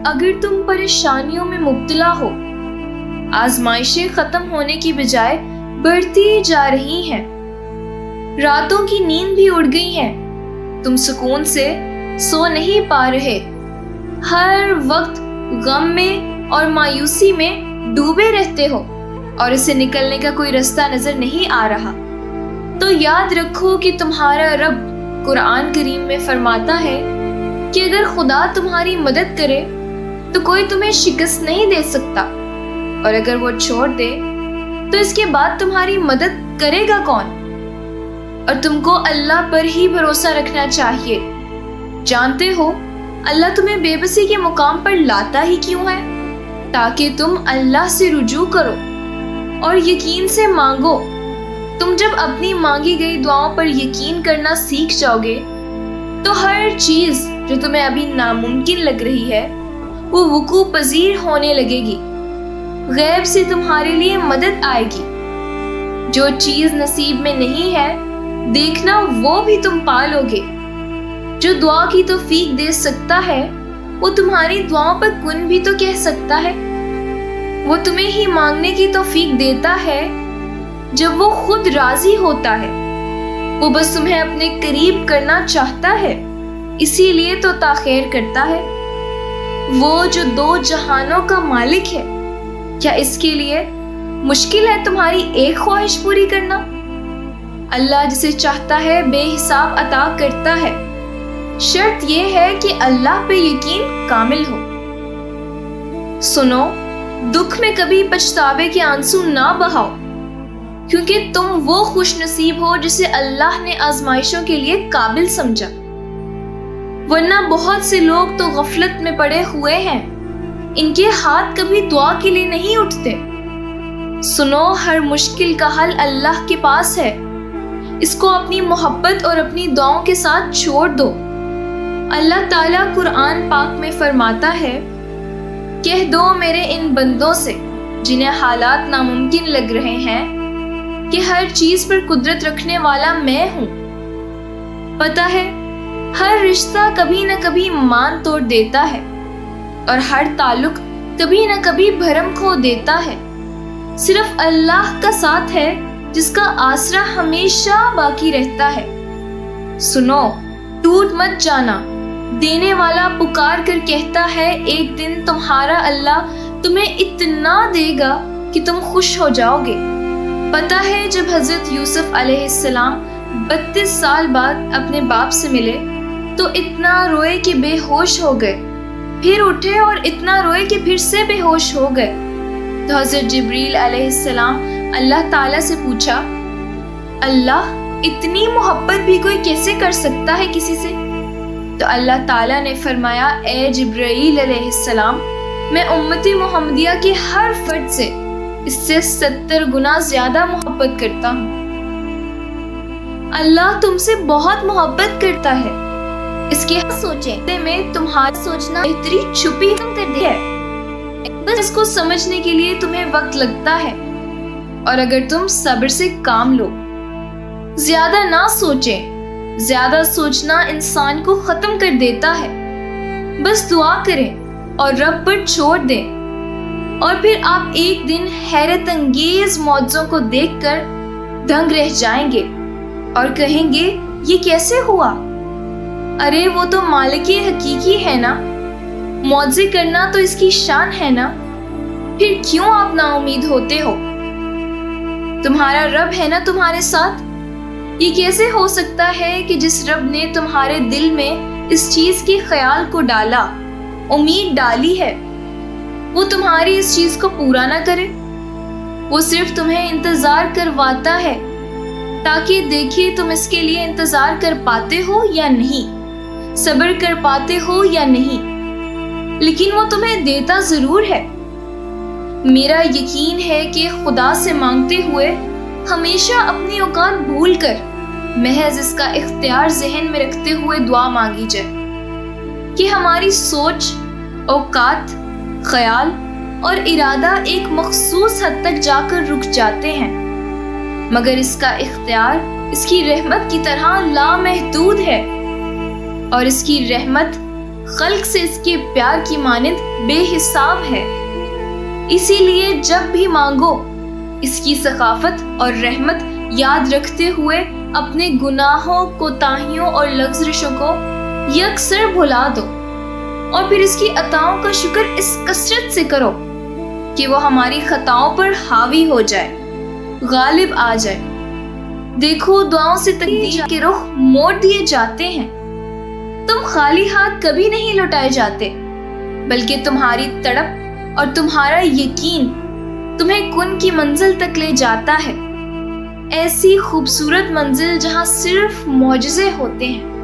اگر تم پریشانیوں میں مبتلا ہو، آزمائشیں ختم ہونے کی بجائے بڑھتی جا رہی ہیں، راتوں کی نیند بھی اڑ گئی ہے، تم سکون سے سو نہیں پا رہے، ہر وقت غم میں اور مایوسی میں ڈوبے رہتے ہو اور اسے نکلنے کا کوئی رستہ نظر نہیں آ رہا، تو یاد رکھو کہ تمہارا رب قرآن کریم میں فرماتا ہے کہ اگر خدا تمہاری مدد کرے تو کوئی تمہیں شکست نہیں دے سکتا، اور اگر وہ چھوڑ دے تو اس کے بعد تمہاری مدد کرے گا کون؟ اور تم کو اللہ پر ہی بھروسہ رکھنا چاہیے۔ جانتے ہو اللہ تمہیں بے بسی کے مقام پر لاتا ہی کیوں ہے؟ تاکہ تم اللہ سے رجوع کرو اور یقین سے مانگو۔ تم جب اپنی مانگی گئی دعاؤں پر یقین کرنا سیکھ جاؤ گے تو ہر چیز جو تمہیں ابھی ناممکن لگ رہی ہے وہ وقوع پذیر ہونے لگے گی، غیب سے تمہارے لیے مدد آئے گی۔ جو چیز نصیب میں نہیں ہے دیکھنا وہ بھی تم پا لو گے۔ جو دعا کی توفیق دے سکتا ہے وہ تمہاری دعاؤں پر کن بھی تو کہہ سکتا ہے۔ وہ تمہیں ہی مانگنے کی توفیق دیتا ہے جب وہ خود راضی ہوتا ہے۔ وہ بس تمہیں اپنے قریب کرنا چاہتا ہے، اسی لیے تو تاخیر کرتا ہے۔ وہ جو دو جہانوں کا مالک ہے، کیا اس کے لیے مشکل ہے تمہاری ایک خواہش پوری کرنا؟ اللہ جسے چاہتا ہے بے حساب عطا کرتا ہے، شرط یہ ہے کہ اللہ پہ یقین کامل ہو۔ سنو، دکھ میں کبھی پچھتاوے کے آنسو نہ بہاؤ، کیونکہ تم وہ خوش نصیب ہو جسے اللہ نے آزمائشوں کے لیے قابل سمجھا، ورنہ بہت سے لوگ تو غفلت میں پڑے ہوئے ہیں، ان کے ہاتھ کبھی دعا کے لیے نہیں اٹھتے۔ سنو، ہر مشکل کا حل اللہ کے پاس ہے، اس کو اپنی محبت اور اپنی دعاؤں کے ساتھ چھوڑ دو۔ اللہ تعالیٰ قرآن پاک میں فرماتا ہے، کہہ دو میرے ان بندوں سے جنہیں حالات ناممکن لگ رہے ہیں کہ ہر چیز پر قدرت رکھنے والا میں ہوں۔ پتہ ہے ہر رشتہ کبھی نہ کبھی مان توڑ دیتا ہے اور ہر تعلق کبھی نہ کبھی بھرم کھو دیتا ہے، صرف اللہ کا ساتھ ہے جس کا آسرا ہمیشہ باقی رہتا ہے۔ سنو، ٹوٹ مت جانا، دینے والا پکار کر کہتا ہے ایک دن تمہارا اللہ تمہیں اتنا دے گا کہ تم خوش ہو جاؤ گے۔ پتہ ہے جب حضرت یوسف علیہ السلام 32 سال بعد اپنے باپ سے ملے تو اتنا روئے کہ بے ہوش ہو گئے، پھر اٹھے اور اتنا روئے کہ پھر سے بے ہوش ہو گئے۔ تو حضرت جبریل علیہ السلام اللہ تعالیٰ سے پوچھا، اللہ اتنی محبت بھی کوئی کیسے کر سکتا ہے کسی سے؟ تو اللہ تعالیٰ نے فرمایا، اے جبرائیل علیہ السلام، میں امتی محمدیہ کے ہر فرد سے اس سے 70 گنا زیادہ محبت کرتا ہوں۔ اللہ تم سے بہت محبت کرتا ہے، اس کے سوچیں میں تمہارا سوچنا بہتری چھپی کر دی ہے، بس اس کو سمجھنے کے لیے تمہیں وقت لگتا ہے، اور اگر تم صبر سے کام لو۔ زیادہ نہ سوچیں، زیادہ سوچنا انسان کو ختم کر دیتا ہے۔ بس دعا کریں اور رب پر چھوڑ دیں، اور پھر آپ ایک دن حیرت انگیز معجزوں کو دیکھ کر دنگ رہ جائیں گے اور کہیں گے یہ کیسے ہوا؟ ارے وہ تو مالک حقیقی ہے نا، معجزے کرنا تو اس کی شان ہے نا، پھر کیوں آپ نا امید ہوتے ہو؟ تمہارا رب ہے نا تمہارے ساتھ۔ یہ کیسے ہو سکتا ہے کہ جس رب نے تمہارے دل میں اس چیز کے خیال کو ڈالا، امید ڈالی ہے، وہ تمہاری اس چیز کو پورا نہ کرے؟ وہ صرف تمہیں انتظار کرواتا ہے تاکہ دیکھے تم اس کے لیے انتظار کر پاتے ہو یا نہیں، صبر کر پاتے ہو یا نہیں، لیکن وہ تمہیں دیتا ضرور ہے۔ میرا یقین ہے کہ خدا سے مانگتے ہوئے ہمیشہ اپنی اوقات بھول کر محض اس کا اختیار ذہن میں رکھتے ہوئے دعا مانگی جائے کہ ہماری سوچ، اوقات، خیال اور ارادہ ایک مخصوص حد تک جا کر رک جاتے ہیں، مگر اس کا اختیار اس کی رحمت کی طرح لامحدود ہے، اور اس کی رحمت خلق سے اس کے پیار کی مانند بے حساب ہے۔ اسی لیے جب بھی مانگو اس کی ثقافت اور رحمت یاد رکھتے ہوئے اپنے گناہوں، کوتاہیوں اور لغزشوں کو یکسر بھلا دو، اور پھر اس کی عطاؤں کا شکر اس کثرت سے کرو کہ وہ ہماری خطاؤں پر حاوی ہو جائے، غالب آ جائے۔ دیکھو دعاؤں سے تقدیر کے رخ موڑ دیے جاتے ہیں۔ تم خالی ہاتھ کبھی نہیں لوٹائے جاتے، بلکہ تمہاری تڑپ اور تمہارا یقین تمہیں کن کی منزل تک لے جاتا ہے، ایسی خوبصورت منزل جہاں صرف معجزے ہوتے ہیں۔